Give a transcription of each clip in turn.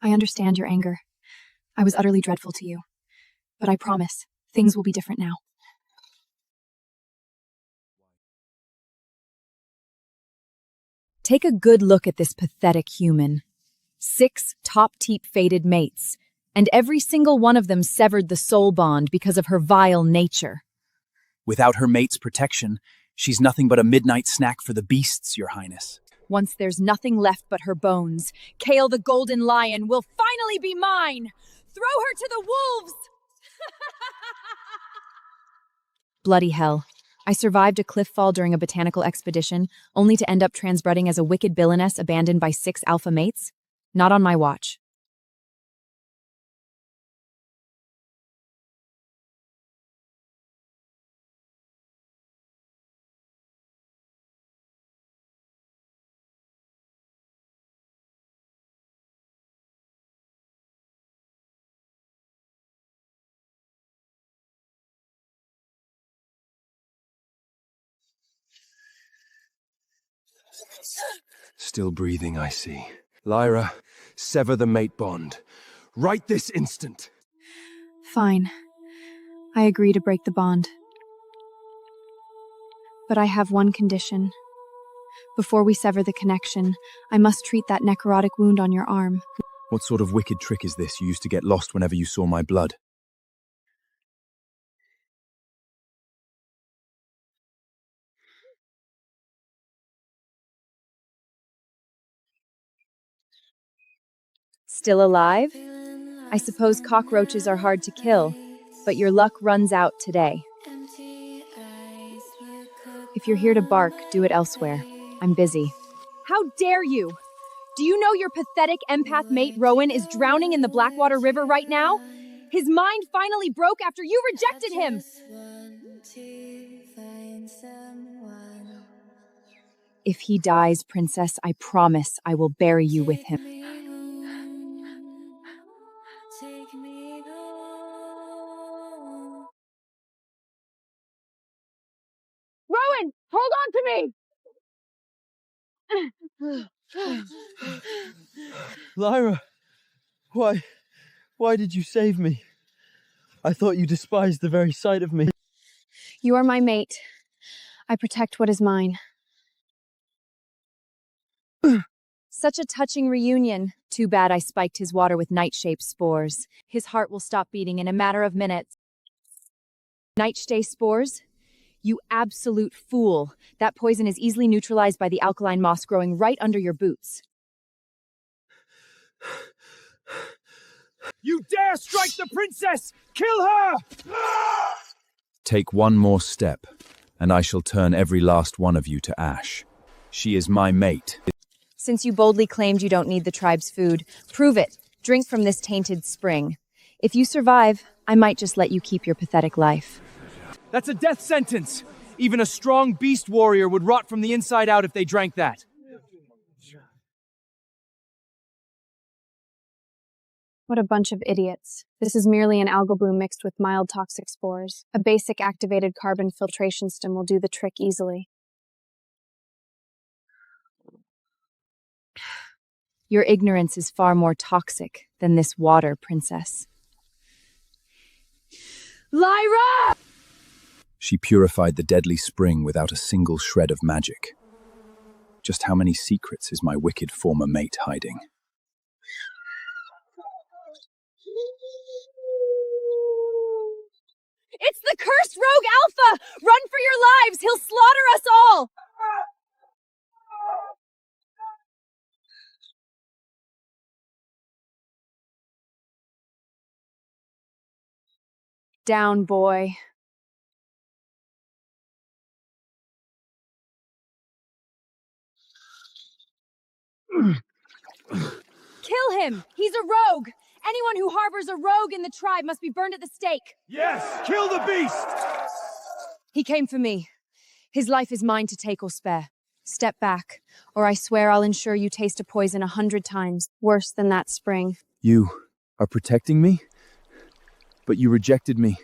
I understand your anger. I was utterly dreadful to you. But I promise, things will be different now. Take a good look at this pathetic human. 6 top-teep fated mates, and every single one of them severed the soul bond because of her vile nature. Without her mate's protection, she's nothing but a midnight snack for the beasts, Your Highness. Once there's nothing left but her bones, Kale the Golden Lion will finally be mine! Throw her to the wolves! Bloody hell. I survived a cliff fall during a botanical expedition, only to end up transbreeding as a wicked villainess abandoned by 6 alpha mates? Not on my watch. Still breathing, I see. Lyra, sever the mate bond. Right this instant! Fine. I agree to break the bond. But I have one condition. Before we sever the connection, I must treat that necrotic wound on your arm. What sort of wicked trick is this you used to get lost whenever you saw my blood? Still alive? I suppose cockroaches are hard to kill, but your luck runs out today. If you're here to bark, do it elsewhere. I'm busy. How dare you! Do you know your pathetic empath mate Rowan is drowning in the Blackwater River right now? His mind finally broke after you rejected him! If he dies, Princess, I promise I will bury you with him. Rowan, hold on to me! Lyra, why did you save me? I thought you despised the very sight of me. You are my mate. I protect what is mine. Such a touching reunion. Too bad I spiked his water with nightshade spores. His heart will stop beating in a matter of minutes. Nightshade spores? You absolute fool. That poison is easily neutralized by the alkaline moss growing right under your boots. You dare strike the princess! Kill her! Take one more step, and I shall turn every last one of you to ash. She is my mate. Since you boldly claimed you don't need the tribe's food, prove it. Drink from this tainted spring. If you survive, I might just let you keep your pathetic life. That's a death sentence! Even a strong beast warrior would rot from the inside out if they drank that. What a bunch of idiots. This is merely an algal bloom mixed with mild toxic spores. A basic activated carbon filtration stem will do the trick easily. Your ignorance is far more toxic than this water, Princess. Lyra! She purified the deadly spring without a single shred of magic. Just how many secrets is my wicked former mate hiding? It's the cursed rogue Alpha! Run for your lives! He'll slaughter us all! Down, boy. Kill him! He's a rogue! Anyone who harbors a rogue in the tribe must be burned at the stake! Yes! Kill the beast! He came for me. His life is mine to take or spare. Step back, or I swear I'll ensure you taste a poison 100 times. Worse than that spring. You are protecting me? But you rejected me.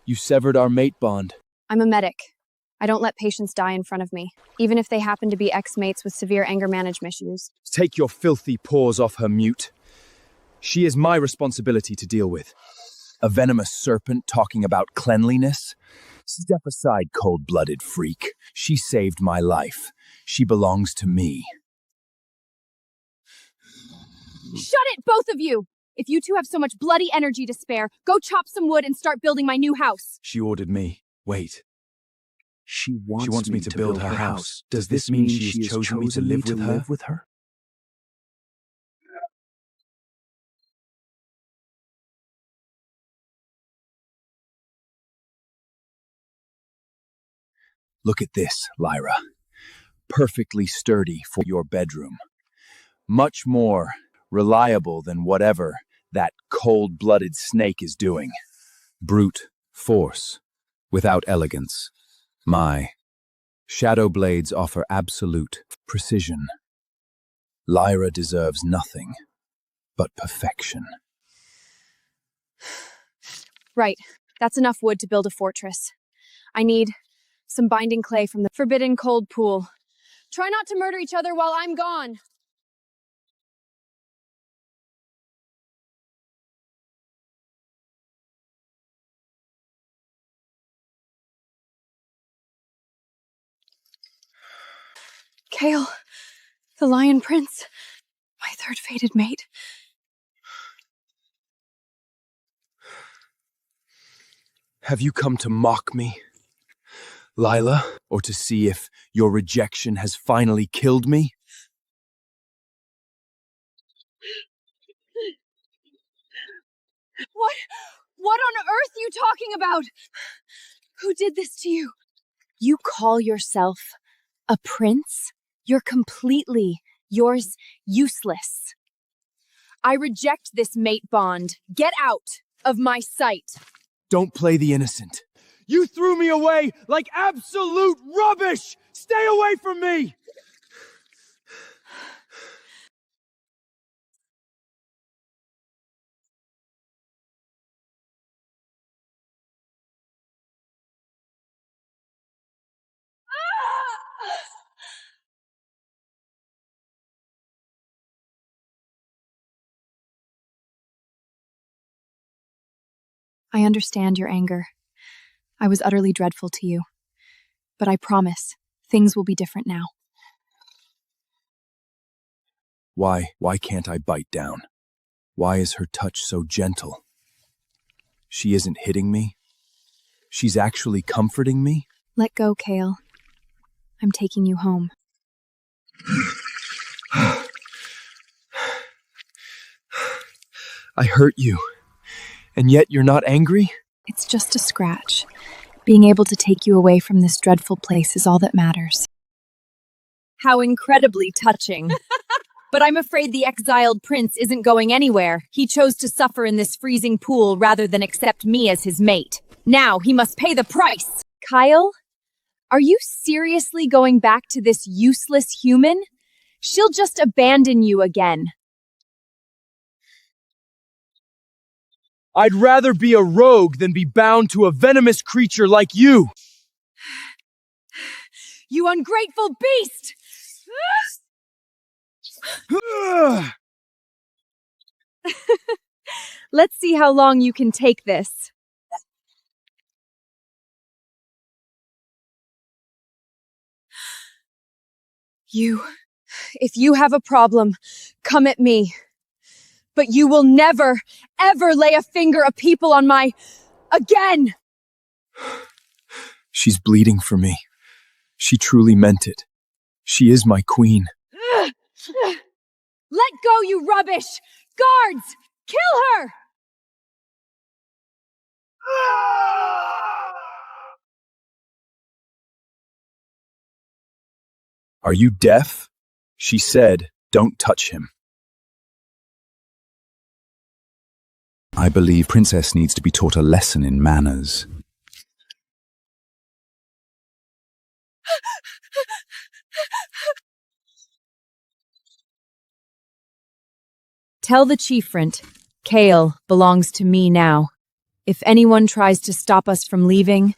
You severed our mate bond. I'm a medic. I don't let patients die in front of me, even if they happen to be ex-mates with severe anger management issues. Take your filthy paws off her, mute. She is my responsibility to deal with. A venomous serpent talking about cleanliness? Step aside, cold-blooded freak. She saved my life. She belongs to me. Shut it, both of you! If you two have so much bloody energy to spare, go chop some wood and start building my new house. She ordered me. Wait. She wants me to build her house. Does this mean she has chosen me to live with her? Look at this, Lyra. Perfectly sturdy for your bedroom. Much more reliable than whatever that cold-blooded snake is doing. Brute force, without elegance. My shadow blades offer absolute precision. Lyra deserves nothing but perfection. Right. That's enough wood to build a fortress. I need some binding clay from the forbidden cold pool. Try not to murder each other while I'm gone. Kale, the Lion Prince, my third fated mate. Have you come to mock me, Lila, or to see if your rejection has finally killed me? What on earth are you talking about? Who did this to you? You call yourself a prince? You're completely useless. I reject this mate bond. Get out of my sight. Don't play the innocent. You threw me away like absolute rubbish! Stay away from me! I understand your anger. I was utterly dreadful to you. But I promise, things will be different now. Why can't I bite down? Why is her touch so gentle? She isn't hitting me. She's actually comforting me. Let go, Kale. I'm taking you home. I hurt you, and yet you're not angry? It's just a scratch. Being able to take you away from this dreadful place is all that matters. How incredibly touching. But I'm afraid the exiled prince isn't going anywhere. He chose to suffer in this freezing pool rather than accept me as his mate. Now he must pay the price. Kyle, are you seriously going back to this useless human? She'll just abandon you again. I'd rather be a rogue than be bound to a venomous creature like you! You ungrateful beast! Let's see how long you can take this. If you have a problem, come at me. But you will never, ever lay a finger of people on my... again! She's bleeding for me. She truly meant it. She is my queen. Let go, you rubbish! Guards! Kill her! Are you deaf? She said, don't touch him. I believe Princess needs to be taught a lesson in manners. Tell the chiefrant, Kale belongs to me now. If anyone tries to stop us from leaving,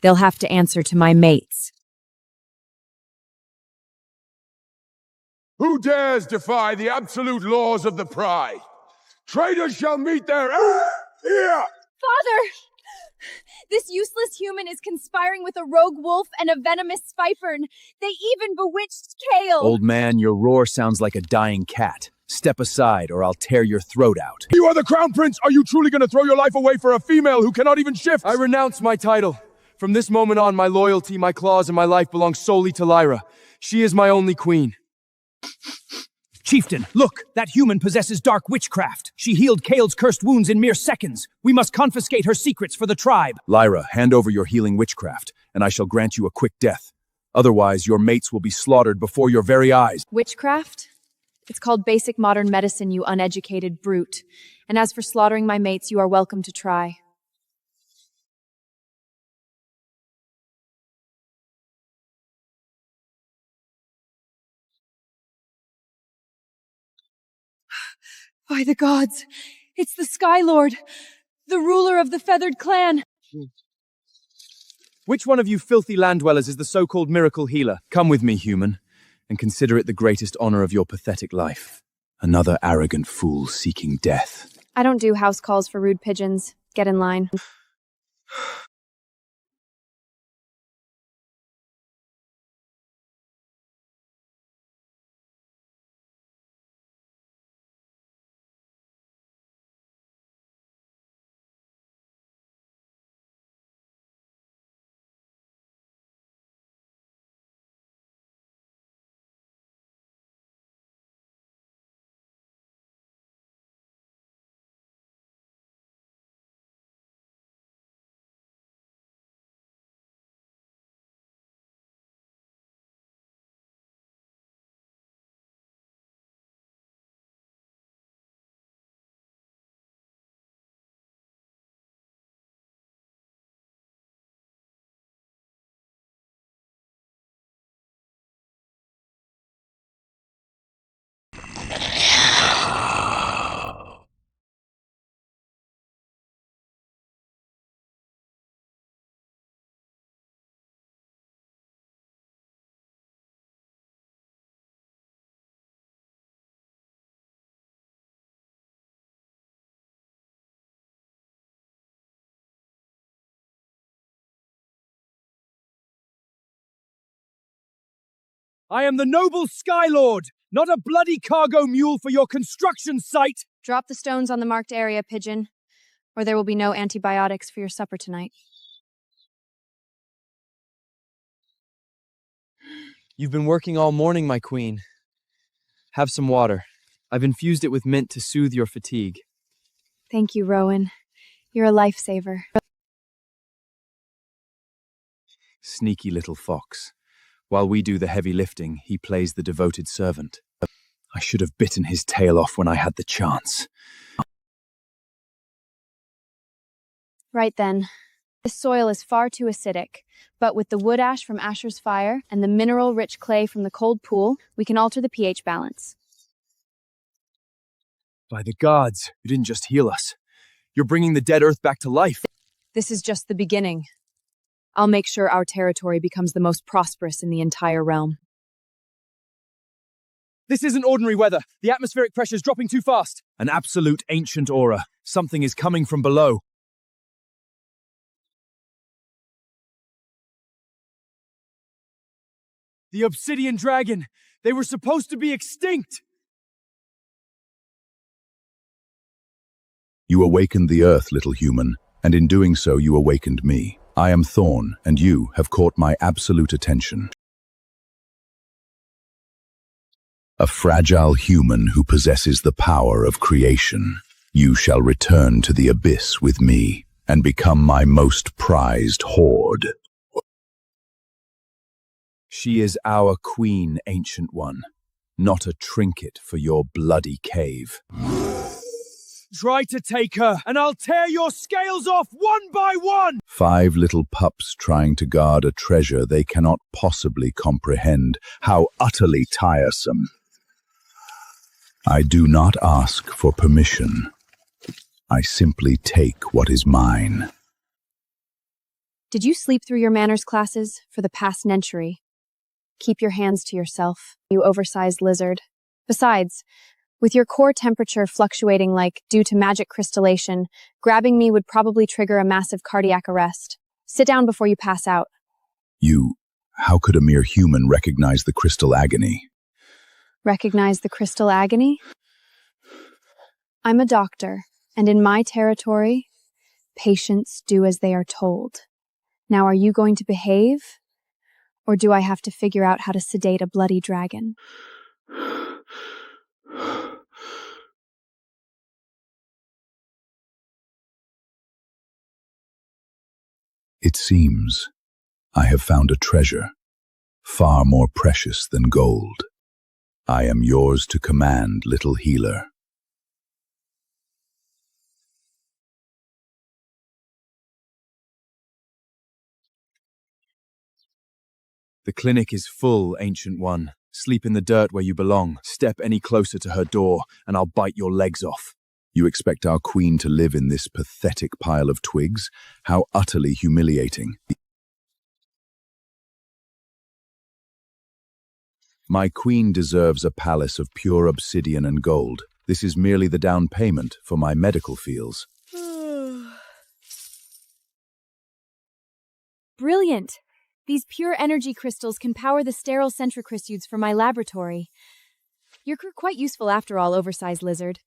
they'll have to answer to my mates. Who dares defy the absolute laws of the Pride? Traitors shall meet their here! Father! This useless human is conspiring with a rogue wolf and a venomous Spifern. They even bewitched Kale. Old man, your roar sounds like a dying cat. Step aside, or I'll tear your throat out. You are the crown prince! Are you truly gonna throw your life away for a female who cannot even shift? I renounce my title. From this moment on, my loyalty, my claws, and my life belong solely to Lyra. She is my only queen. Chieftain, look! That human possesses dark witchcraft. She healed Kale's cursed wounds in mere seconds. We must confiscate her secrets for the tribe. Lyra, hand over your healing witchcraft, and I shall grant you a quick death. Otherwise, your mates will be slaughtered before your very eyes. Witchcraft? It's called basic modern medicine, you uneducated brute. And as for slaughtering my mates, you are welcome to try. By the gods, it's the Sky Lord, the ruler of the Feathered Clan. Which one of you filthy land dwellers is the so-called miracle healer? Come with me, human, and consider it the greatest honor of your pathetic life. Another arrogant fool seeking death. I don't do house calls for rude pigeons. Get in line. I am the noble Sky Lord, not a bloody cargo mule for your construction site! Drop the stones on the marked area, pigeon, or there will be no antibiotics for your supper tonight. You've been working all morning, my queen. Have some water. I've infused it with mint to soothe your fatigue. Thank you, Rowan. You're a lifesaver. Sneaky little fox. While we do the heavy lifting, he plays the devoted servant. I should have bitten his tail off when I had the chance. Right then. This soil is far too acidic, but with the wood ash from Asher's fire and the mineral-rich clay from the cold pool, we can alter the pH balance. By the gods, you didn't just heal us. You're bringing the dead earth back to life. This is just the beginning. I'll make sure our territory becomes the most prosperous in the entire realm. This isn't ordinary weather. The atmospheric pressure is dropping too fast. An absolute ancient aura. Something is coming from below. The obsidian dragon. They were supposed to be extinct. You awakened the earth, little human, and in doing so you awakened me. I am Thorn, and you have caught my absolute attention. A fragile human who possesses the power of creation. You shall return to the abyss with me, and become my most prized hoard. She is our queen, Ancient One, not a trinket for your bloody cave. Try to take her, and I'll tear your scales off one by one! 5 little pups trying to guard a treasure they cannot possibly comprehend. How utterly tiresome. I do not ask for permission. I simply take what is mine. Did you sleep through your manners classes for the past century? Keep your hands to yourself, you oversized lizard. Besides, With your core temperature fluctuating like due to magic crystallation, grabbing me would probably trigger a massive cardiac arrest. Sit down before you pass out. How could a mere human recognize the crystal agony? Recognize the crystal agony? I'm a doctor, and in my territory, patients do as they are told. Now, are you going to behave? Or do I have to figure out how to sedate a bloody dragon? It seems I have found a treasure, far more precious than gold. I am yours to command, little healer. The clinic is full, Ancient One. Sleep in the dirt where you belong. Step any closer to her door, and I'll bite your legs off. You expect our queen to live in this pathetic pile of twigs? How utterly humiliating. My queen deserves a palace of pure obsidian and gold. This is merely the down payment for my medical feels. Brilliant! These pure energy crystals can power the sterile centrocrystudes for my laboratory. You're quite useful after all, oversized lizard.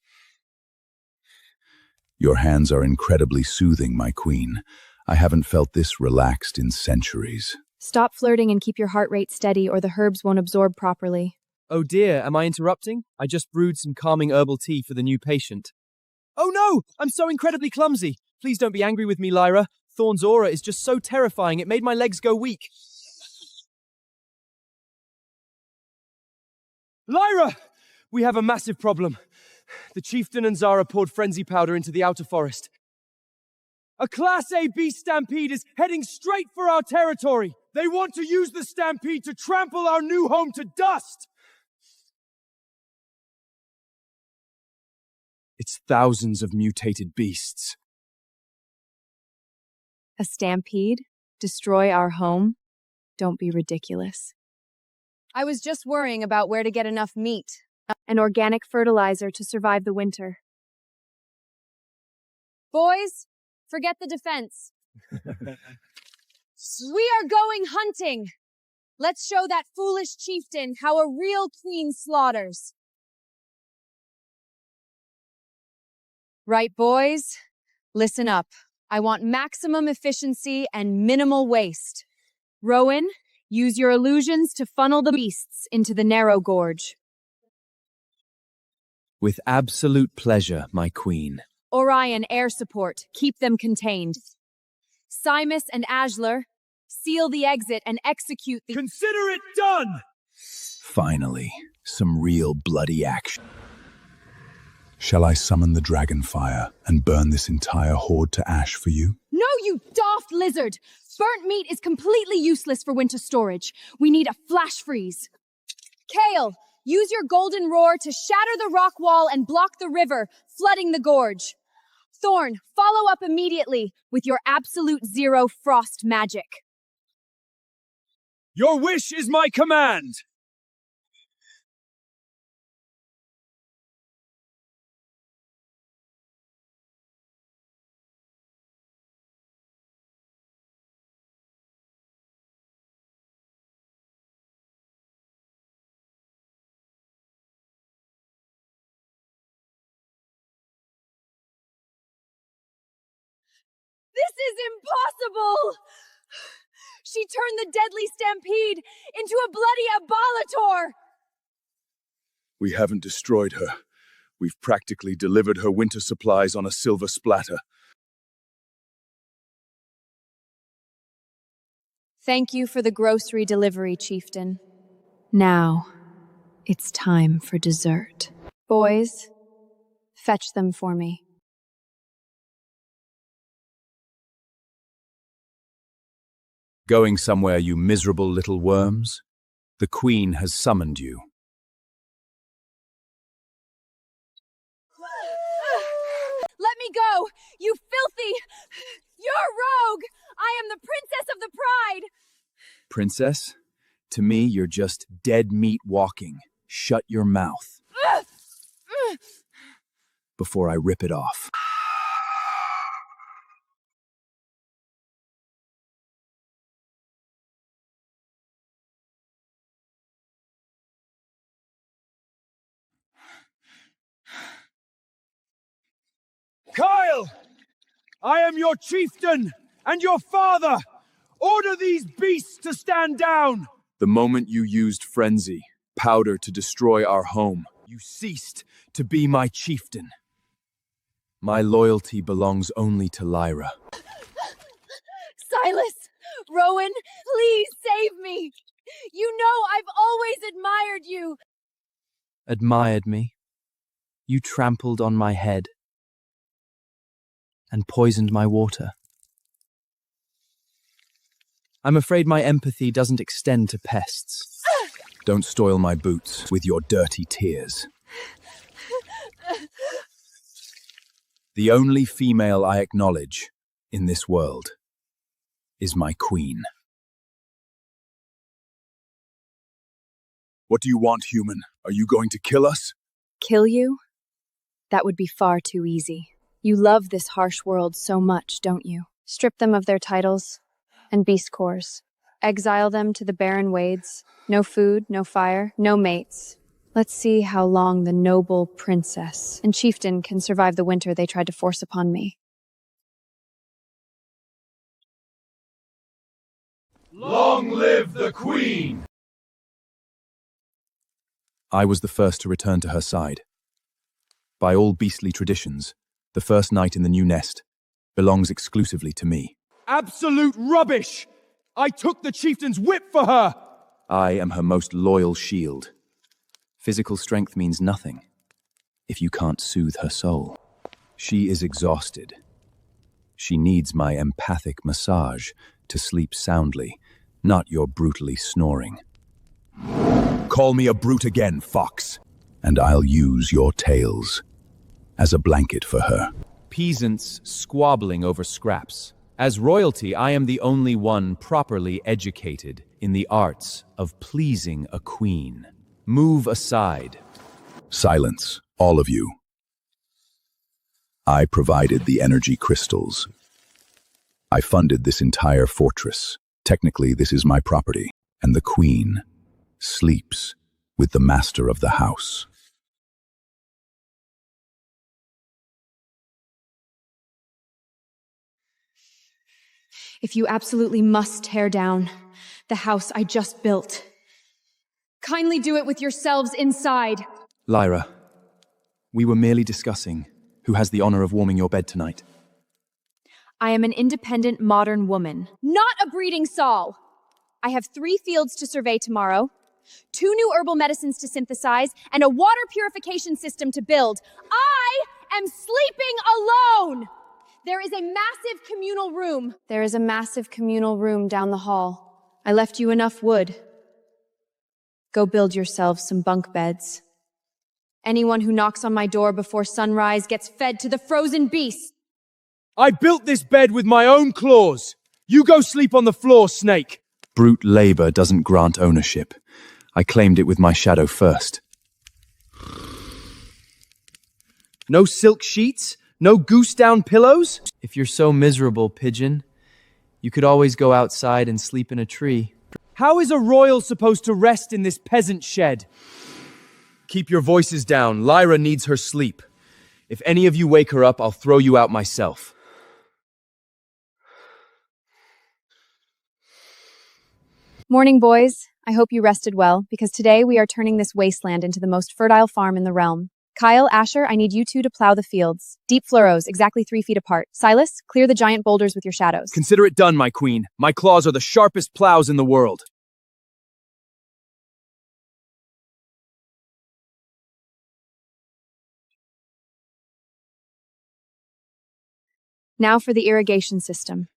Your hands are incredibly soothing, my queen. I haven't felt this relaxed in centuries. Stop flirting and keep your heart rate steady or the herbs won't absorb properly. Oh dear, am I interrupting? I just brewed some calming herbal tea for the new patient. Oh no! I'm so incredibly clumsy! Please don't be angry with me, Lyra. Thorn's aura is just so terrifying, it made my legs go weak. Lyra! We have a massive problem. The chieftain and Zara poured frenzy powder into the outer forest. A Class A beast stampede is heading straight for our territory. They want to use the stampede to trample our new home to dust. It's thousands of mutated beasts. A stampede? Destroy our home? Don't be ridiculous. I was just worrying about where to get enough meat. And organic fertilizer to survive the winter. Boys, forget the defense. We are going hunting. Let's show that foolish chieftain how a real queen slaughters. Right, boys? Listen up. I want maximum efficiency and minimal waste. Rowan, use your illusions to funnel the beasts into the narrow gorge. With absolute pleasure, my queen. Orion, air support. Keep them contained. Simus and Ashler, seal the exit and execute the— Consider it done! Finally, some real bloody action. Shall I summon the dragonfire and burn this entire horde to ash for you? No, you daft lizard! Burnt meat is completely useless for winter storage. We need a flash freeze. Kale, use your golden roar to shatter the rock wall and block the river, flooding the gorge. Thorn, follow up immediately with your absolute zero frost magic. Your wish is my command! This is impossible! She turned the deadly stampede into a bloody abolator! We haven't destroyed her. We've practically delivered her winter supplies on a silver splatter. Thank you for the grocery delivery, chieftain. Now, it's time for dessert. Boys, fetch them for me. Going somewhere, you miserable little worms? The queen has summoned you. Let me go! You filthy! You're rogue! I am the princess of the pride! Princess? To me, you're just dead meat walking. Shut your mouth. before I rip it off. Kyle! I am your chieftain and your father! Order these beasts to stand down! The moment you used frenzy, powder to destroy our home, You ceased to be my chieftain. my loyalty belongs only to Lyra. Silas! Rowan, please save me! You know I've always admired you! Admired me. You trampled on my head and poisoned my water. I'm afraid my empathy doesn't extend to pests. Don't soil my boots with your dirty tears. The only female I acknowledge in this world is my queen. What do you want, human? Are you going to kill us? Kill you? That would be far too easy. You love this harsh world so much, don't you? Strip them of their titles and beast cores. Exile them to the barren wades. No food, no fire, no mates. Let's see how long the noble princess and chieftain can survive the winter they tried to force upon me. Long live the queen! I was the first to return to her side. By all beastly traditions, the first night in the new nest belongs exclusively to me. Absolute rubbish! I took the chieftain's whip for her! I am her most loyal shield. Physical strength means nothing if you can't soothe her soul. She is exhausted. She needs my empathic massage to sleep soundly, not your brutally snoring. Call me a brute again, fox, and I'll use your tails as a blanket for her. Peasants squabbling over scraps. As royalty, I am the only one properly educated in the arts of pleasing a queen. Move aside. Silence, all of you. I provided the energy crystals. I funded this entire fortress. Technically, this is my property, and the queen sleeps with the master of the house. If you absolutely must tear down the house I just built, kindly do it with yourselves inside. Lyra, we were merely discussing who has the honor of warming your bed tonight. I am an independent modern woman. Not a breeding Saul! I have 3 fields to survey tomorrow, 2 new herbal medicines to synthesize, and a water purification system to build. I am sleeping alone! There is a massive communal room. There is a massive communal room down the hall. I left you enough wood. Go build yourselves some bunk beds. Anyone who knocks on my door before sunrise gets fed to the frozen beasts. I built this bed with my own claws. You go sleep on the floor, Snake. Brute labor doesn't grant ownership. I claimed it with my shadow first. No silk sheets? No goose-down pillows? If you're so miserable, Pigeon, you could always go outside and sleep in a tree. How is a royal supposed to rest in this peasant shed? Keep your voices down. Lyra needs her sleep. If any of you wake her up, I'll throw you out myself. Morning, boys. I hope you rested well, because today we are turning this wasteland into the most fertile farm in the realm. Kyle, Asher, I need you 2 to plow the fields. Deep furrows, exactly 3 feet apart. Silas, clear the giant boulders with your shadows. Consider it done, my queen. My claws are the sharpest plows in the world. Now for the irrigation system.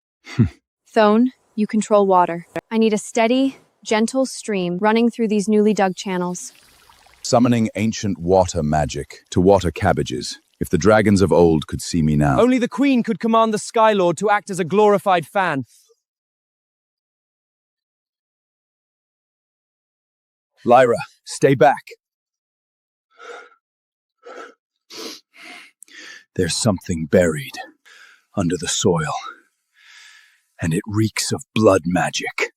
Thone, you control water. I need a steady, gentle stream running through these newly dug channels. Summoning ancient water magic to water cabbages. If the dragons of old could see me now. Only the queen could command the Sky Lord to act as a glorified fan. Lyra, stay back. There's something buried under the soil, and it reeks of blood magic.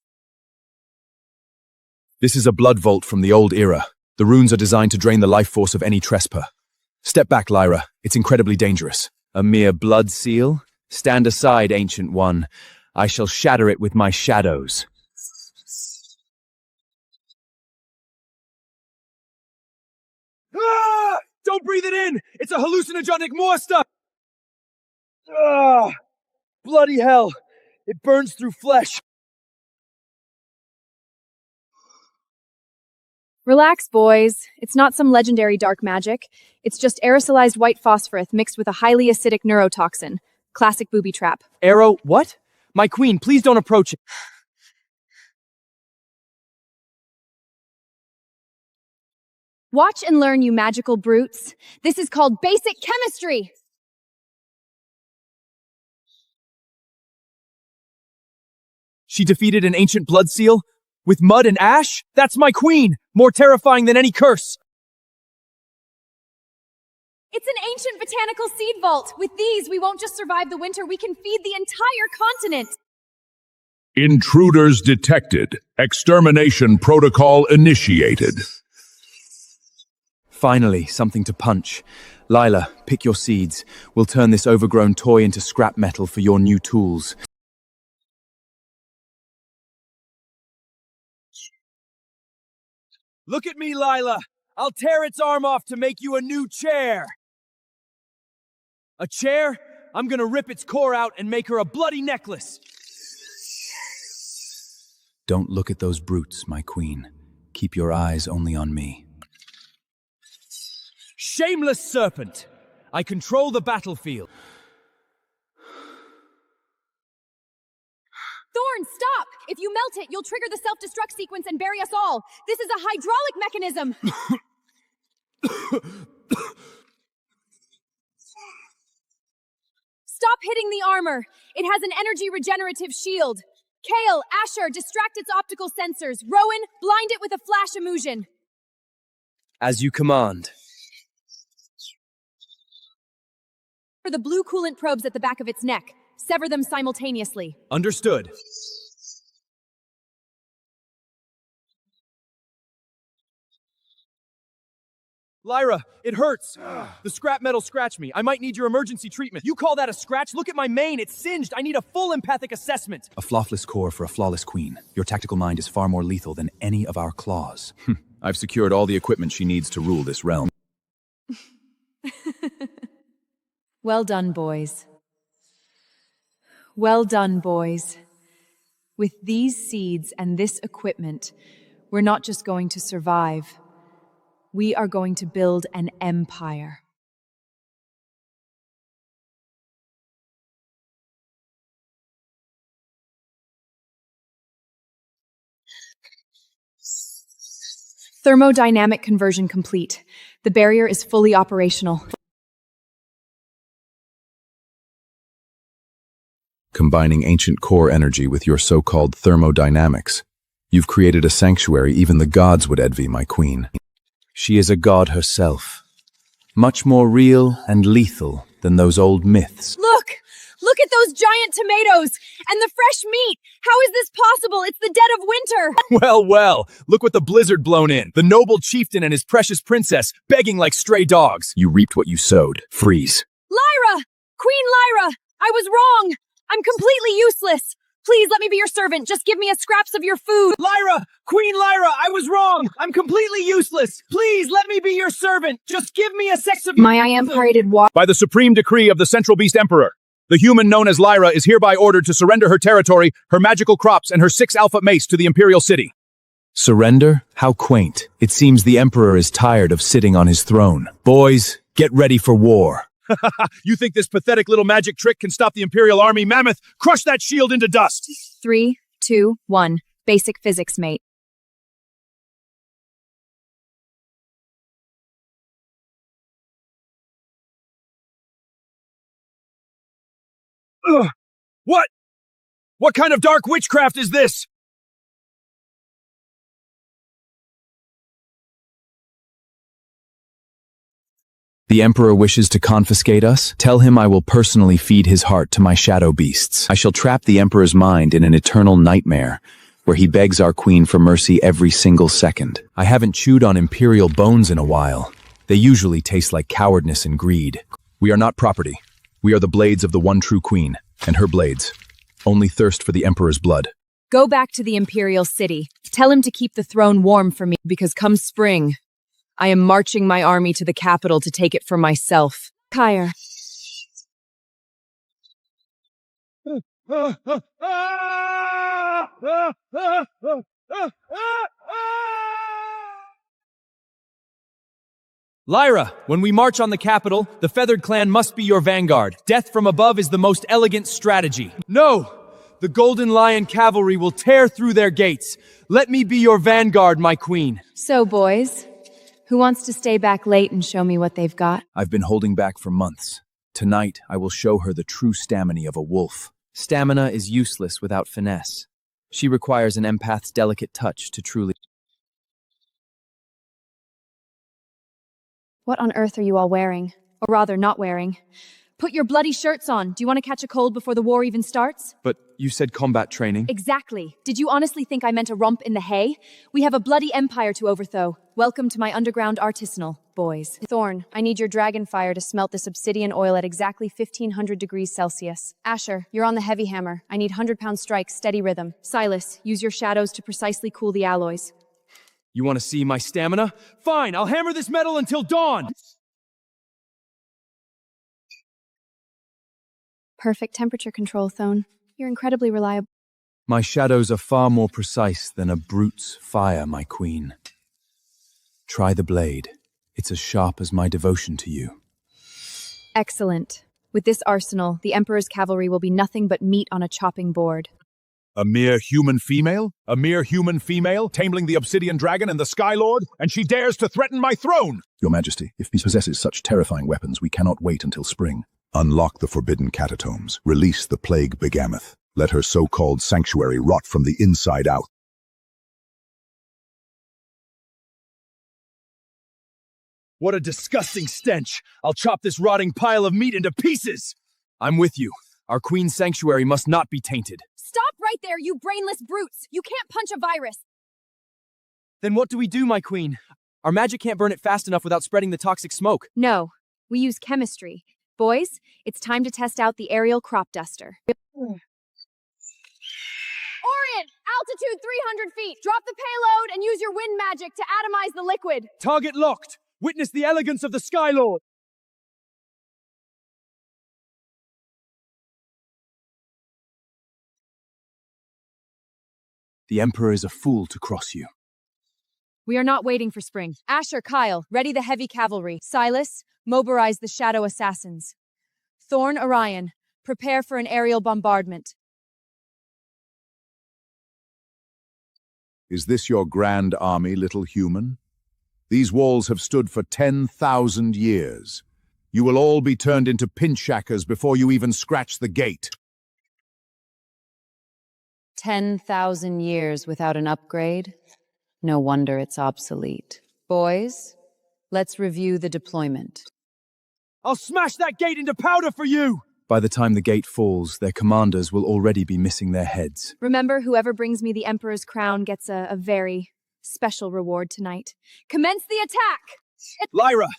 This is a blood vault from the old era. The runes are designed to drain the life force of any trespasser. Step back, Lyra. It's incredibly dangerous. A mere blood seal? Stand aside, Ancient One. I shall shatter it with my shadows. Ah! Don't breathe it in! It's a hallucinogenic monster! Ah! Bloody hell! It burns through flesh! Relax, boys. It's not some legendary dark magic. It's just aerosolized white phosphorus mixed with a highly acidic neurotoxin. Classic booby trap. Arrow, what? My queen, please don't approach it. Watch and learn, you magical brutes. This is called basic chemistry. She defeated an ancient blood seal? With mud and ash? That's my queen! More terrifying than any curse! It's an ancient botanical seed vault. With these, we won't just survive the winter, we can feed the entire continent. Intruders detected. Extermination protocol initiated. Finally, something to punch. Lila, pick your seeds. We'll turn this overgrown toy into scrap metal for your new tools. Look at me, Lila! I'll tear its arm off to make you a new chair! A chair? I'm gonna rip its core out and make her a bloody necklace! Don't look at those brutes, my queen. Keep your eyes only on me. Shameless serpent! I control the battlefield. Thorn, stop! If you melt it, you'll trigger the self-destruct sequence and bury us all. This is a hydraulic mechanism. Stop hitting the armor. It has an energy regenerative shield. Kale, Asher, distract its optical sensors. Rowan, blind it with a flash illusion. As you command. For the blue coolant probes at the back of its neck. Sever them simultaneously. Understood. Lyra, it hurts. The scrap metal scratched me. I might need your emergency treatment. You call that a scratch? Look at my mane. It's singed. I need a full empathic assessment. A flawless core for a flawless queen. Your tactical mind is far more lethal than any of our claws. I've secured all the equipment she needs to rule this realm. Well done, boys. Well done, boys. With these seeds and this equipment, we're not just going to survive. We are going to build an empire. Thermodynamic conversion complete. The barrier is fully operational. Combining ancient core energy with your so-called thermodynamics. You've created a sanctuary even the gods would envy, my queen. She is a god herself. Much more real and lethal than those old myths. Look! Look at those giant tomatoes! And the fresh meat! How is this possible? It's the dead of winter! Well, well, look what the blizzard blown in. The noble chieftain and his precious princess begging like stray dogs. You reaped what you sowed. Freeze. Lyra! Queen Lyra! I was wrong! I'm completely useless! Please let me be your servant. Just give me a scraps of your food. Lyra! Queen Lyra, I was wrong! I'm completely useless! Please let me be your servant! Just give me a sex of My imperated water. By the supreme decree of the Central Beast Emperor, the human known as Lyra is hereby ordered to surrender her territory, her magical crops, and her 6 alpha mace to the Imperial City. Surrender? How quaint. It seems the Emperor is tired of sitting on his throne. Boys, get ready for war. You think this pathetic little magic trick can stop the Imperial Army? Mammoth, crush that shield into dust! 3, 2, 1. Basic physics, mate. Ugh. What? What kind of dark witchcraft is this? The Emperor wishes to confiscate us? Tell him I will personally feed his heart to my shadow beasts. I shall trap the Emperor's mind in an eternal nightmare, where he begs our queen for mercy every single second. I haven't chewed on imperial bones in a while. They usually taste like cowardness and greed. We are not property. We are the blades of the one true queen, and her blades only thirst for the Emperor's blood. Go back to the Imperial City. Tell him to keep the throne warm for me, because come spring, I am marching my army to the capital to take it for myself. Kyre. Lyra, when we march on the capital, the Feathered Clan must be your vanguard. Death from above is the most elegant strategy. No! The Golden Lion cavalry will tear through their gates. Let me be your vanguard, my queen. So, boys, who wants to stay back late and show me what they've got? I've been holding back for months. Tonight, I will show her the true stamina of a wolf. Stamina is useless without finesse. She requires an empath's delicate touch to truly... What on earth are you all wearing? Or rather, not wearing? Put your bloody shirts on. Do you want to catch a cold before the war even starts? But you said combat training. Exactly. Did you honestly think I meant a romp in the hay? We have a bloody empire to overthrow. Welcome to my underground artisanal, boys. Thorn, I need your dragon fire to smelt this obsidian oil at exactly 1500 degrees Celsius. Asher, you're on the heavy hammer. I need 100-pound strikes, steady rhythm. Silas, use your shadows to precisely cool the alloys. You want to see my stamina? Fine, I'll hammer this metal until dawn! Perfect temperature control, Thone. You're incredibly reliable. My shadows are far more precise than a brute's fire, my queen. Try the blade. It's as sharp as my devotion to you. Excellent. With this arsenal, the Emperor's cavalry will be nothing but meat on a chopping board. A mere human female? A mere human female, taming the obsidian dragon and the Sky Lord, and she dares to threaten my throne! Your Majesty, if he possesses such terrifying weapons, we cannot wait until spring. Unlock the forbidden catacombs. Release the plague begammoth. Let her so-called sanctuary rot from the inside out. What a disgusting stench! I'll chop this rotting pile of meat into pieces! I'm with you. Our queen's sanctuary must not be tainted. Stop right there, you brainless brutes! You can't punch a virus! Then what do we do, my queen? Our magic can't burn it fast enough without spreading the toxic smoke. No, we use chemistry. Boys, it's time to test out the aerial crop duster. Orion! Altitude 300 feet! Drop the payload and use your wind magic to atomize the liquid! Target locked! Witness the elegance of the Sky Lord! The Emperor is a fool to cross you. We are not waiting for spring. Asher, Kyle, ready the heavy cavalry. Silas, mobilize the shadow assassins. Thorn, Orion, prepare for an aerial bombardment. Is this your grand army, little human? These walls have stood for 10,000 years. You will all be turned into pinchshackers before you even scratch the gate. 10,000 years without an upgrade? No wonder it's obsolete. Boys, let's review the deployment. I'll smash that gate into powder for you! By the time the gate falls, their commanders will already be missing their heads. Remember, whoever brings me the Emperor's crown gets a very special reward tonight. Commence the attack! Lyra,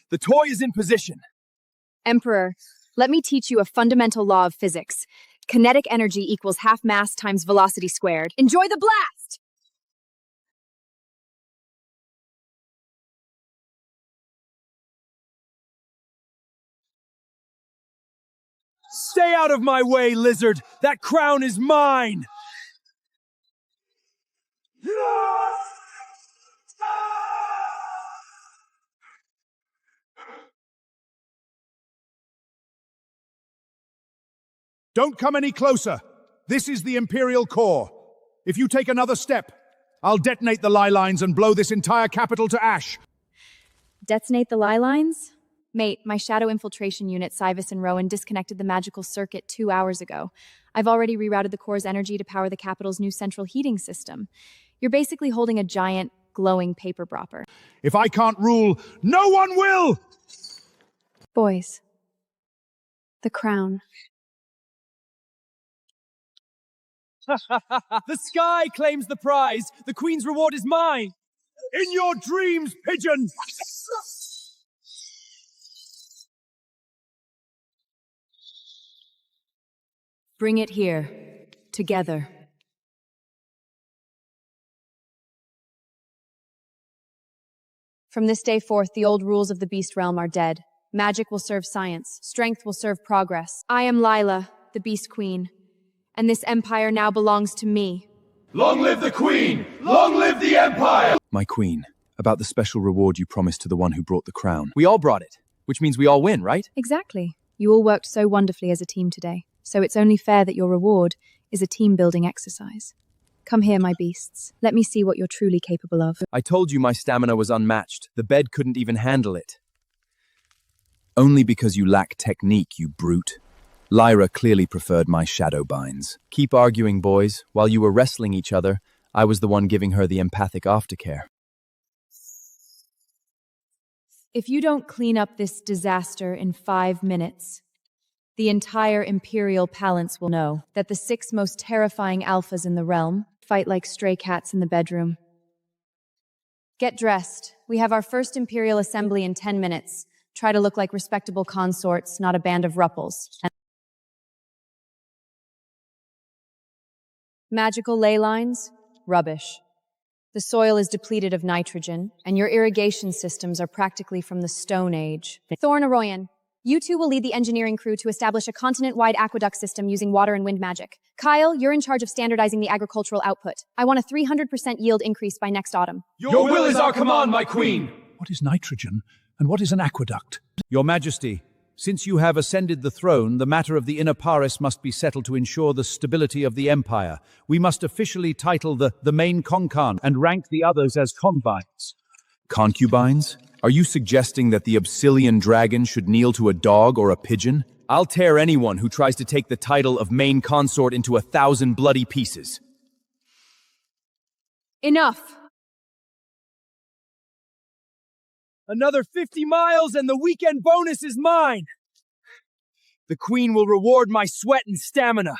the toy is in position. Emperor, let me teach you a fundamental law of physics. Kinetic energy equals half mass times velocity squared. Enjoy the blast! Stay out of my way, lizard! That crown is mine! Don't come any closer. This is the Imperial Core. If you take another step, I'll detonate the lie lines and blow this entire capital to ash. Detonate the lie lines? Mate, my shadow infiltration unit, Cybus and Rowan, disconnected the magical circuit 2 hours ago. I've already rerouted the core's energy to power the capital's new central heating system. You're basically holding a giant, glowing paper dropper. If I can't rule, no one will! Boys. The crown. The sky claims the prize. The Queen's reward is mine. In your dreams, pigeon! Bring it here. Together. From this day forth, the old rules of the beast realm are dead. Magic will serve science. Strength will serve progress. I am Lila, the Beast Queen, and this empire now belongs to me. Long live the Queen! Long live the Empire! My queen, about the special reward you promised to the one who brought the crown. We all brought it, which means we all win, right? Exactly. You all worked so wonderfully as a team today, so it's only fair that your reward is a team-building exercise. Come here, my beasts. Let me see what you're truly capable of. I told you my stamina was unmatched. The bed couldn't even handle it. Only because you lack technique, you brute. Lyra clearly preferred my shadow binds. Keep arguing, boys. While you were wrestling each other, I was the one giving her the empathic aftercare. If you don't clean up this disaster in 5 minutes, the entire Imperial Palace will know that the 6 most terrifying alphas in the realm fight like stray cats in the bedroom. Get dressed. We have our first Imperial Assembly in 10 minutes. Try to look like respectable consorts, not a band of rupples. Magical ley lines? Rubbish. The soil is depleted of nitrogen, and your irrigation systems are practically from the Stone Age. Thorn Arroyan, you two will lead the engineering crew to establish a continent-wide aqueduct system using water and wind magic. Kyle, you're in charge of standardizing the agricultural output. I want a 300% yield increase by next autumn. Your will is our command, my Queen! What is nitrogen, and what is an aqueduct? Your Majesty, since you have ascended the throne, the matter of the inner Paris must be settled to ensure the stability of the empire. We must officially title the main concubine and rank the others as concubines. Concubines? Are you suggesting that the Obsidian dragon should kneel to a dog or a pigeon? I'll tear anyone who tries to take the title of main consort into 1,000 bloody pieces. Enough! Another 50 miles and the weekend bonus is mine! The Queen will reward my sweat and stamina.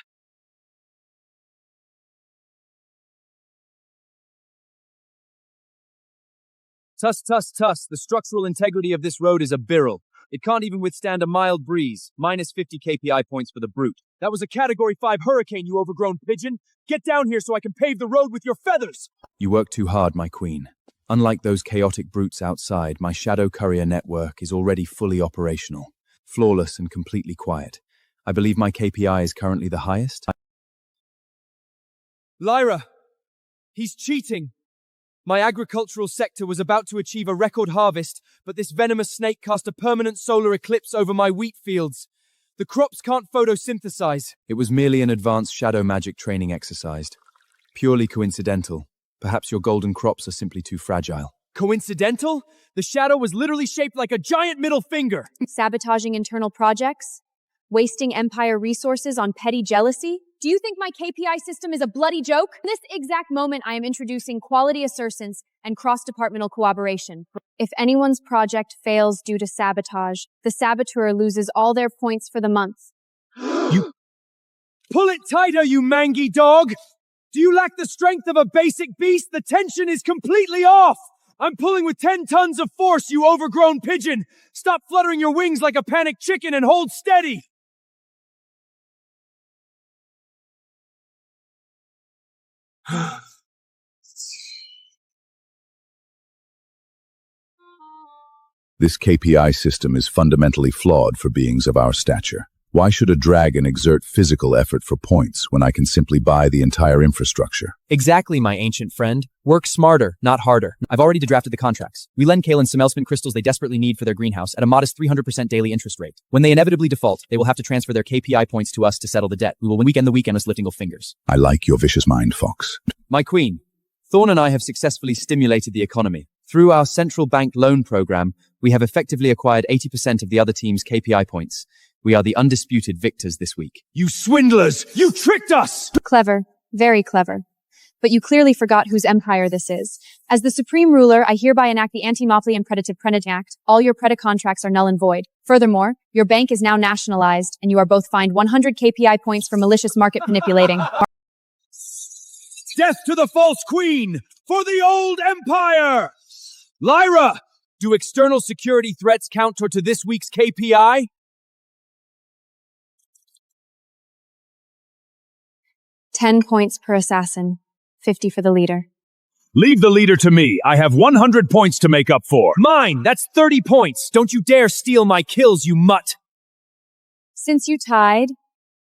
Tuss, tuss, tuss. The structural integrity of this road is a birrel. It can't even withstand a mild breeze. Minus 50 KPI points for the brute. That was a Category 5 hurricane, you overgrown pigeon. Get down here so I can pave the road with your feathers! You work too hard, my queen. Unlike those chaotic brutes outside, my shadow courier network is already fully operational, flawless and completely quiet. I believe my KPI is currently the highest. Lyra, he's cheating. My agricultural sector was about to achieve a record harvest, but this venomous snake cast a permanent solar eclipse over my wheat fields. The crops can't photosynthesize. It was merely an advanced shadow magic training exercise. Purely coincidental. Perhaps your golden crops are simply too fragile. Coincidental? The shadow was literally shaped like a giant middle finger. Sabotaging internal projects? Wasting Empire resources on petty jealousy? Do you think my KPI system is a bloody joke? In this exact moment, I am introducing quality assertions and cross-departmental cooperation. If anyone's project fails due to sabotage, the saboteur loses all their points for the month. You pull it tighter, you mangy dog! Do you lack the strength of a basic beast? The tension is completely off! I'm pulling with 10 tons of force, you overgrown pigeon! Stop fluttering your wings like a panicked chicken and hold steady! This KPI system is fundamentally flawed for beings of our stature. Why should a dragon exert physical effort for points when I can simply buy the entire infrastructure? Exactly, my ancient friend. Work smarter, not harder. I've already drafted the contracts. We lend Kalen some Elspint crystals they desperately need for their greenhouse at a modest 300% daily interest rate. When they inevitably default, they will have to transfer their KPI points to us to settle the debt. We will weekend the weekend with lifting of fingers. I like your vicious mind, Fox. My queen, Thorn and I have successfully stimulated the economy. Through our central bank loan program, we have effectively acquired 80% of the other team's KPI points. We are the undisputed victors this week. You swindlers! You tricked us! Clever. Very clever. but you clearly forgot whose empire this is. As the supreme ruler, I hereby enact the Anti-Monopoly and Predatory Act. All your Preda contracts are null and void. Furthermore, your bank is now nationalized, and you are both fined 100 KPI points for malicious market manipulating. Death to the false queen! For the old empire! Lyra! Do external security threats count toward to this week's KPI? 10 points per assassin, 50 for the leader. Leave the leader to me. I have 100 points to make up for. Mine! That's 30 points! Don't you dare steal my kills, you mutt! Since you tied,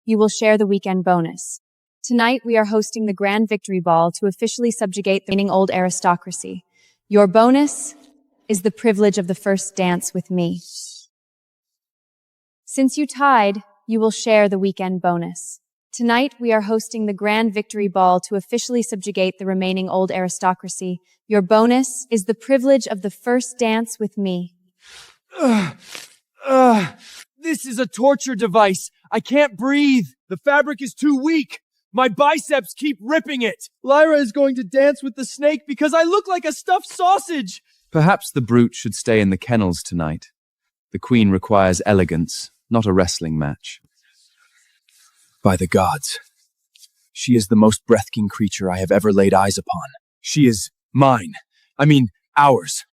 you will share the weekend bonus. Tonight, we are hosting the Grand Victory Ball to officially subjugate the reigning old aristocracy. Your bonus is the privilege of the first dance with me. Since you tied, you will share the weekend bonus. Tonight, we are hosting the Grand Victory Ball to officially subjugate the remaining old aristocracy. Your bonus is the privilege of the first dance with me. This is a torture device. I can't breathe. The fabric is too weak. My biceps keep ripping it. Lyra is going to dance with the snake because I look like a stuffed sausage. Perhaps the brute should stay in the kennels tonight. The queen requires elegance, not a wrestling match. By the gods, she is the most breathtaking creature I have ever laid eyes upon. She is mine. I mean, ours.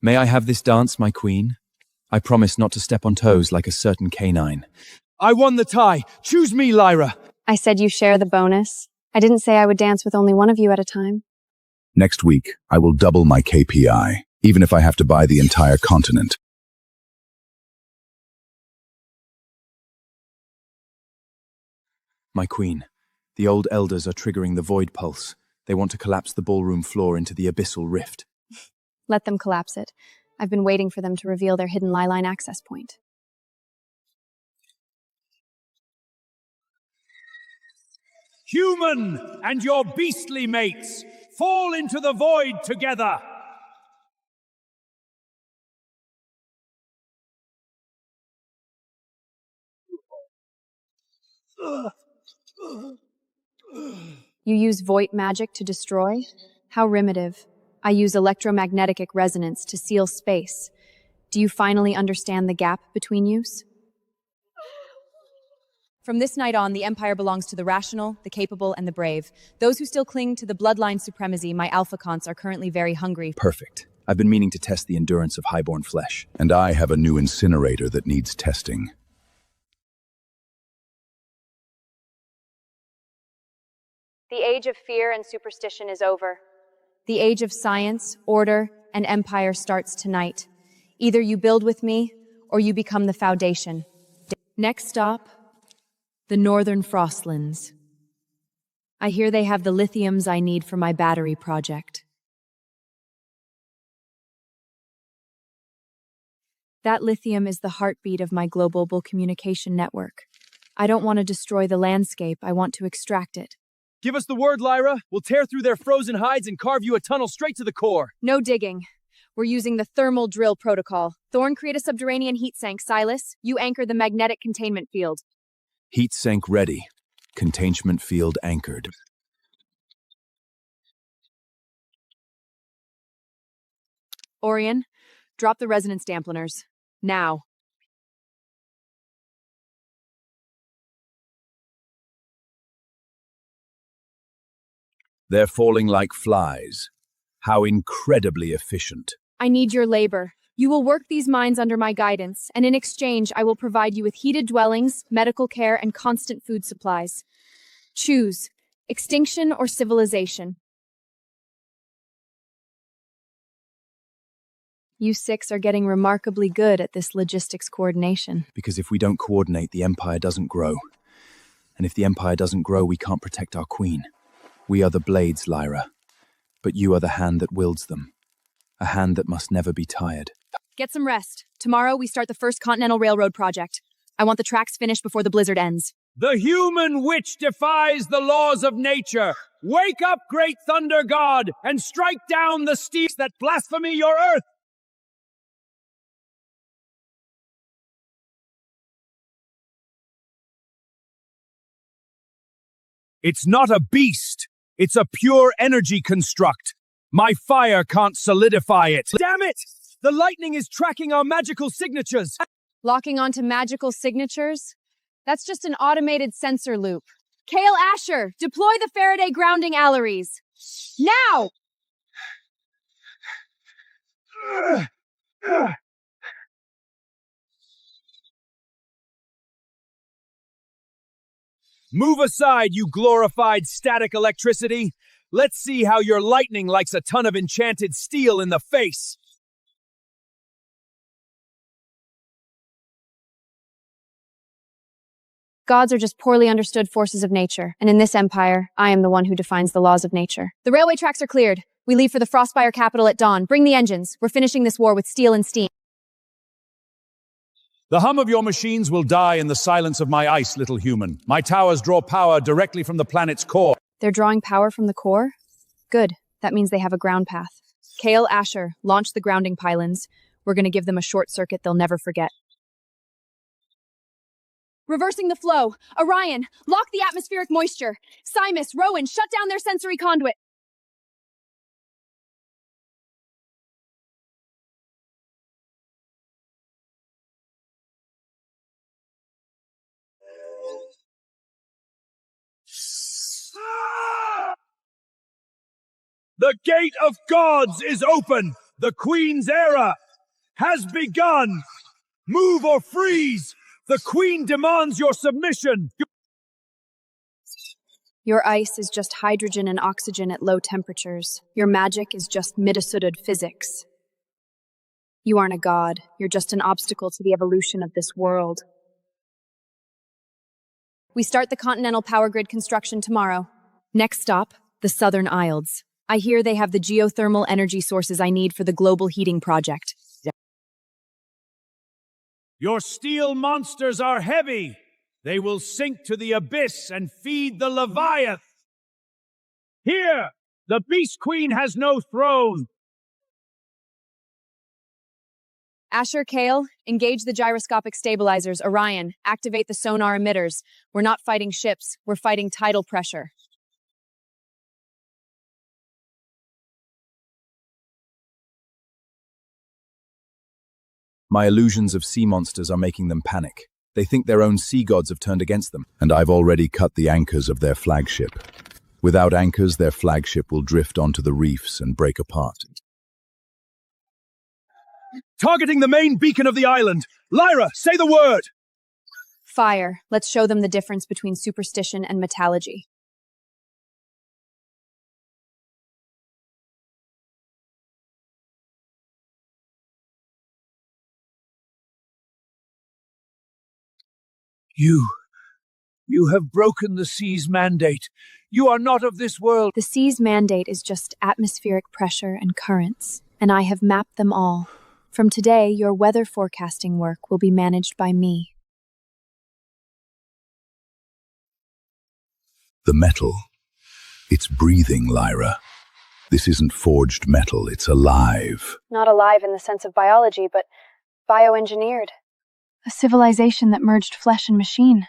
May I have this dance, my queen? I promise not to step on toes like a certain canine. I won the tie. Choose me, Lyra. I said you share the bonus. I didn't say I would dance with only one of you at a time. Next week, I will double my KPI, even if I have to buy the entire continent. My queen, the old elders are triggering the void pulse. They want to collapse the ballroom floor into the abyssal rift. Let them collapse it. I've been waiting for them to reveal their hidden lie line access point. Human and your beastly mates, fall into the void together. You use void magic to destroy? How primitive. I use electromagnetic resonance to seal space. Do you finally understand the gap between yous? From this night on, the Empire belongs to the rational, the capable, and the brave. Those who still cling to the bloodline supremacy, my alpha cons, are currently very hungry. Perfect. I've been meaning to test the endurance of highborn flesh. And I have a new incinerator that needs testing. The age of fear and superstition is over. The age of science, order, and empire starts tonight. Either you build with me, or you become the foundation. Next stop, the Northern Frostlands. I hear they have the lithiums I need for my battery project. That lithium is the heartbeat of my global communication network. I don't want to destroy the landscape, I want to extract it. Give us the word, Lyra. We'll tear through their frozen hides and carve you a tunnel straight to the core. No digging. We're using the thermal drill protocol. Thorn, create a subterranean heat sink. Silas, you anchor the magnetic containment field. Heat sink ready. Containment field anchored. Orion, drop the resonance dampeners. Now. They're falling like flies. How incredibly efficient. I need your labor. You will work these mines under my guidance, and in exchange, I will provide you with heated dwellings, medical care, and constant food supplies. Choose extinction or civilization. You six are getting remarkably good at this logistics coordination. Because if we don't coordinate, the Empire doesn't grow. And if the Empire doesn't grow, we can't protect our queen. We are the blades, Lyra. But you are the hand that wields them. A hand that must never be tired. Get some rest. Tomorrow, we start the first Continental Railroad project. I want the tracks finished before the blizzard ends. The human witch defies the laws of nature. Wake up, great thunder god, and strike down the steeds that blaspheme your earth. It's not a beast. It's a pure energy construct. My fire can't solidify it. Damn it! The lightning is tracking our magical signatures! Locking onto magical signatures? That's just an automated sensor loop. Kale Asher, deploy the Faraday grounding alleries. Now! Move aside, you glorified static electricity. Let's see how your lightning likes a ton of enchanted steel in the face. Gods are just poorly understood forces of nature, and in this empire, I am the one who defines the laws of nature. The railway tracks are cleared. We leave for the Frostfire capital at dawn. Bring the engines. We're finishing this war with steel and steam. The hum of your machines will die in the silence of my ice, little human. My towers draw power directly from the planet's core. They're drawing power from the core? Good. That means they have a ground path. Kale Asher, launch the grounding pylons. We're going to give them a short circuit they'll never forget. Reversing the flow. Orion, lock the atmospheric moisture. Simus, Rowan, shut down their sensory conduit. The gate of gods is open. The Queen's era has begun. Move or freeze. The Queen demands your submission. Your ice is just hydrogen and oxygen at low temperatures. Your magic is just midasudud physics. You aren't a god. You're just an obstacle to the evolution of this world. We start the continental power grid construction tomorrow. Next stop, the Southern Isles. I hear they have the geothermal energy sources I need for the global heating project. Your steel monsters are heavy. They will sink to the abyss and feed the Leviathan. Here, the Beast Queen has no throne. Asher, Kale, engage the gyroscopic stabilizers. Orion, activate the sonar emitters. We're not fighting ships, we're fighting tidal pressure. My illusions of sea monsters are making them panic. They think their own sea gods have turned against them, and I've already cut the anchors of their flagship. Without anchors, their flagship will drift onto the reefs and break apart. Targeting the main beacon of the island. Lyra, say the word! Fire. Let's show them the difference between superstition and metallurgy. You have broken the sea's mandate. You are not of this world. The sea's mandate is just atmospheric pressure and currents, and I have mapped them all. From today, your weather forecasting work will be managed by me. The metal. It's breathing, Lyra. This isn't forged metal, it's alive. Not alive in the sense of biology, but bioengineered. A civilization that merged flesh and machine.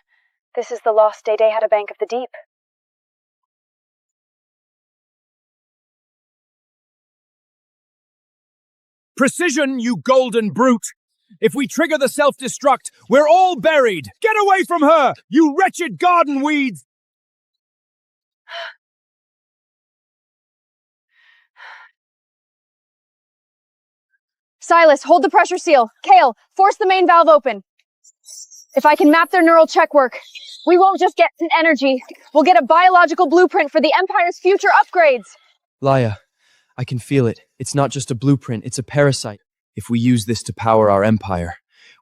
This is the lost Day Databank of the Deep. Precision, you golden brute! If we trigger the self-destruct, we're all buried! Get away from her, you wretched garden weeds! Silas, hold the pressure seal. Kale, force the main valve open. If I can map their neural check work, we won't just get an energy. We'll get a biological blueprint for the Empire's future upgrades. Laia, I can feel it. It's not just a blueprint, it's a parasite. If we use this to power our empire,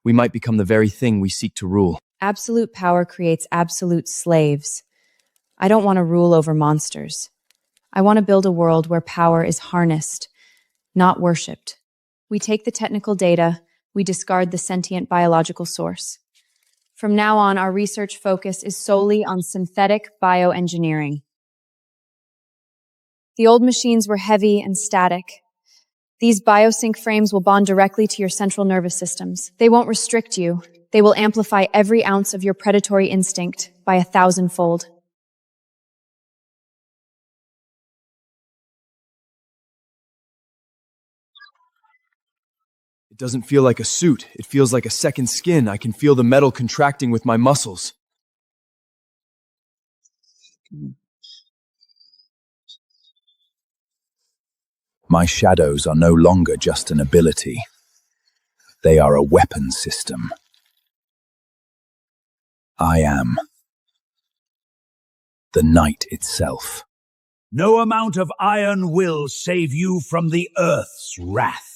we might become the very thing we seek to rule. Absolute power creates absolute slaves. I don't want to rule over monsters. I want to build a world where power is harnessed, not worshipped. We take the technical data, we discard the sentient biological source. From now on, our research focus is solely on synthetic bioengineering. The old machines were heavy and static. These biosync frames will bond directly to your central nervous systems. They won't restrict you. They will amplify every ounce of your predatory instinct by 1,000-fold. It doesn't feel like a suit. It feels like a second skin. I can feel the metal contracting with my muscles. My shadows are no longer just an ability. They are a weapon system. I am the night itself. No amount of iron will save you from the Earth's wrath.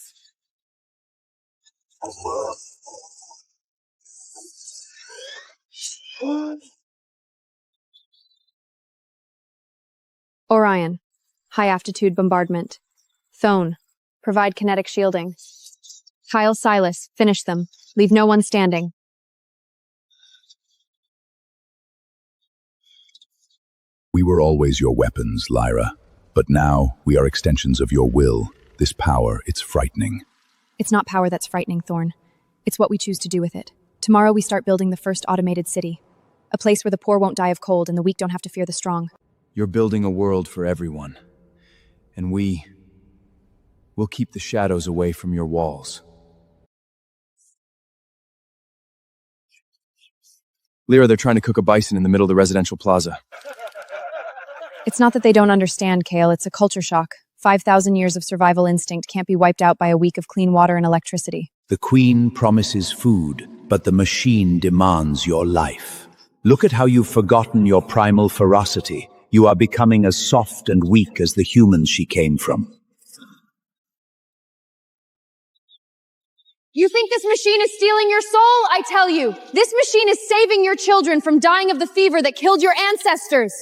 Orion. High-aptitude bombardment. Thone. Provide kinetic shielding. Kyle, Silas. Finish them. Leave no one standing. We were always your weapons, Lyra. But now, we are extensions of your will. This power, it's frightening. It's not power that's frightening, Thorn. It's what we choose to do with it. Tomorrow we start building the first automated city. A place where the poor won't die of cold and the weak don't have to fear the strong. You're building a world for everyone. And we'll keep the shadows away from your walls. Lyra, they're trying to cook a bison in the middle of the residential plaza. It's not that they don't understand, Kale. It's a culture shock. 5,000 years of survival instinct can't be wiped out by a week of clean water and electricity. The Queen promises food, but the machine demands your life. Look at how you've forgotten your primal ferocity. You are becoming as soft and weak as the humans she came from. You think this machine is stealing your soul? I tell you, this machine is saving your children from dying of the fever that killed your ancestors.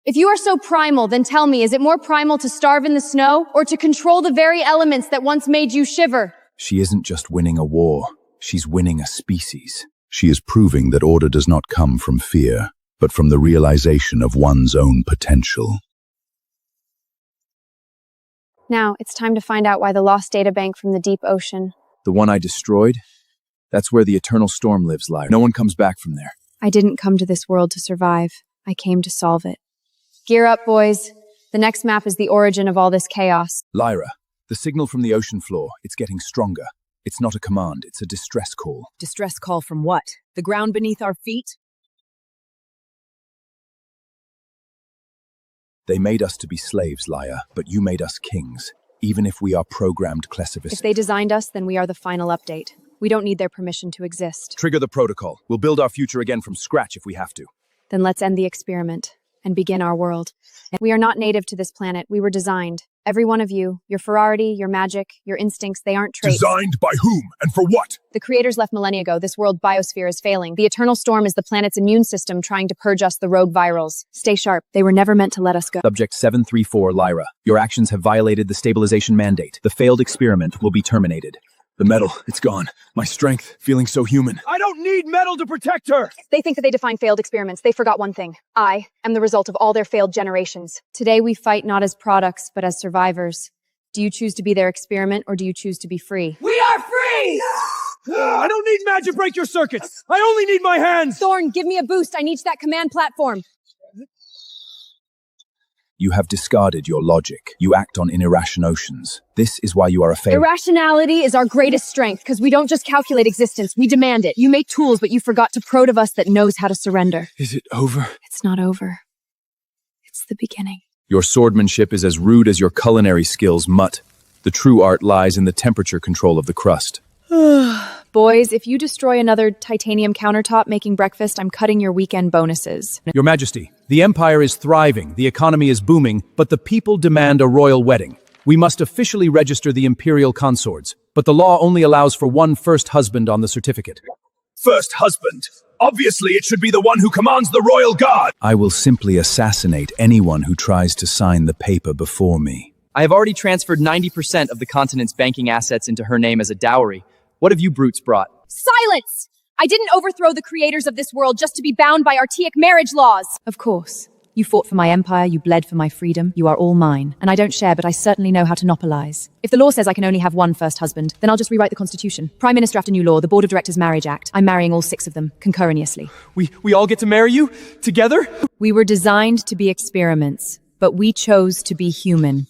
If you are so primal, then tell me, is it more primal to starve in the snow or to control the very elements that once made you shiver? She isn't just winning a war, she's winning a species. She is proving that order does not come from fear, but from the realization of one's own potential. Now, it's time to find out why the lost databank from the deep ocean. The one I destroyed? That's where the eternal storm lives, Lyra. No one comes back from there. I didn't come to this world to survive. I came to solve it. Gear up, boys. The next map is the origin of all this chaos. Lyra, the signal from the ocean floor, it's getting stronger. It's not a command, it's a distress call. Distress call from what? The ground beneath our feet? They made us to be slaves, Lyra, but you made us kings, even if we are programmed Clesivis. If they designed us, then we are the final update. We don't need their permission to exist. Trigger the protocol. We'll build our future again from scratch if we have to. Then let's end the experiment and begin our world. We are not native to this planet. We were designed. Every one of you, your ferocity, your magic, your instincts, they aren't traits. Designed by whom and for what? The creators left millennia ago. This world biosphere is failing. The eternal storm is the planet's immune system trying to purge us, the rogue virals. Stay sharp. They were never meant to let us go. Subject 734, Lyra. Your actions have violated the stabilization mandate. The failed experiment will be terminated. The metal, it's gone. My strength, feeling so human. I don't need metal to protect her! They think that they define failed experiments. They forgot one thing. I am the result of all their failed generations. Today we fight not as products, but as survivors. Do you choose to be their experiment, or do you choose to be free? We are free! I don't need magic break your circuits! I only need my hands! Thorn, give me a boost. I need that command platform. You have discarded your logic. You act on irrationations. This is why you are a failure. Irrationality is our greatest strength, because we don't just calculate existence, we demand it. You make tools, but you forgot to prod of us that knows how to surrender. Is it over? It's not over. It's the beginning. Your swordsmanship is as rude as your culinary skills, mutt. The true art lies in the temperature control of the crust. Boys, if you destroy another titanium countertop making breakfast, I'm cutting your weekend bonuses. Your Majesty, the Empire is thriving, the economy is booming, but the people demand a royal wedding. We must officially register the imperial consorts, but the law only allows for one first husband on the certificate. First husband. Obviously, it should be the one who commands the royal guard. I will simply assassinate anyone who tries to sign the paper before me. I have already transferred 90% of the continent's banking assets into her name as a dowry. What have you brutes brought? Silence! I didn't overthrow the creators of this world just to be bound by archaic marriage laws. Of course. You fought for my empire, you bled for my freedom, you are all mine. And I don't share, but I certainly know how to monopolize. If the law says I can only have one first husband, then I'll just rewrite the Constitution. Prime Minister draft a new law, the Board of Directors Marriage Act. I'm marrying all 6 of them, concurrentously. We all get to marry you? Together? We were designed to be experiments, but we chose to be human.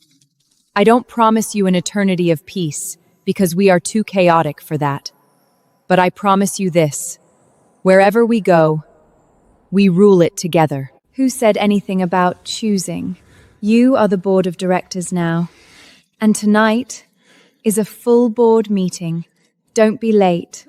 I don't promise you an eternity of peace, because we are too chaotic for that. But I promise you this, wherever we go, we rule it together. Who said anything about choosing? You are the board of directors now. And tonight is a full board meeting. Don't be late.